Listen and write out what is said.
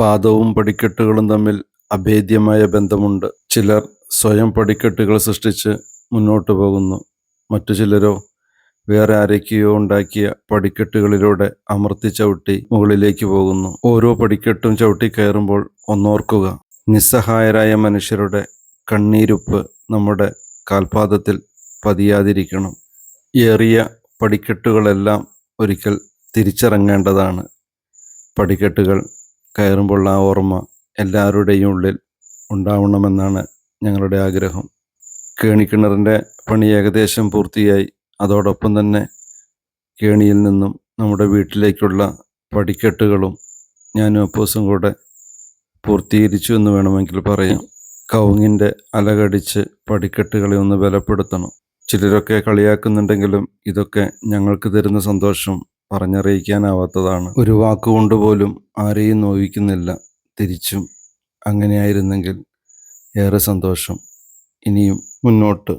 പാദവും പടിക്കെട്ടുകളും തമ്മിൽ അഭേദ്യമായ ബന്ധമുണ്ട്. ചിലർ സ്വയം പടിക്കെട്ടുകൾ സൃഷ്ടിച്ച് മുന്നോട്ടു പോകുന്നു. മറ്റു ചിലരോ വേറെ ആരൊക്കെയോ ഉണ്ടാക്കിയ പടിക്കെട്ടുകളിലൂടെ അമർത്തി ചവിട്ടി മുകളിലേക്ക് പോകുന്നു. ഓരോ പടിക്കെട്ടും ചവിട്ടിക്കയറുമ്പോൾ ഒന്നോർക്കുക, നിസ്സഹായരായ മനുഷ്യരുടെ കണ്ണീരുപ്പ് നമ്മുടെ കാൽപാദത്തിൽ പതിയാതിരിക്കണം. ഏറിയ പടിക്കെട്ടുകളെല്ലാം ഒരിക്കൽ തിരിച്ചിറങ്ങേണ്ടതാണ്. പടിക്കെട്ടുകൾ കയറുമ്പോൾ ആ ഓർമ്മ എല്ലാവരുടെയും ഉള്ളിൽ ഉണ്ടാവണമെന്നാണ് ഞങ്ങളുടെ ആഗ്രഹം. കേണിക്കിണറിൻ്റെ പണി ഏകദേശം പൂർത്തിയായി. അതോടൊപ്പം തന്നെ കേണിയിൽ നിന്നും നമ്മുടെ വീട്ടിലേക്കുള്ള പടിക്കെട്ടുകളും ഞാനും അപ്പൂസും കൂടെ പൂർത്തീകരിച്ചു എന്ന് വേണമെങ്കിൽ പറയാം. കവുങ്ങിൻ്റെ അലകടിച്ച് പടിക്കെട്ടുകളെ ഒന്ന് ബലപ്പെടുത്തണം. ചിലരൊക്കെ കളിയാക്കുന്നുണ്ടെങ്കിലും ഇതൊക്കെ ഞങ്ങൾക്ക് തരുന്ന സന്തോഷം പറഞ്ഞറിയിക്കാനാവാത്തതാണ്. ഒരു വാക്കുകൊണ്ട് പോലും ആരെയും നോവിക്കുന്നില്ല. തിരിച്ചും അങ്ങനെയായിരുന്നെങ്കിൽ ഏറെ സന്തോഷം. ഇനിയും മുന്നോട്ട്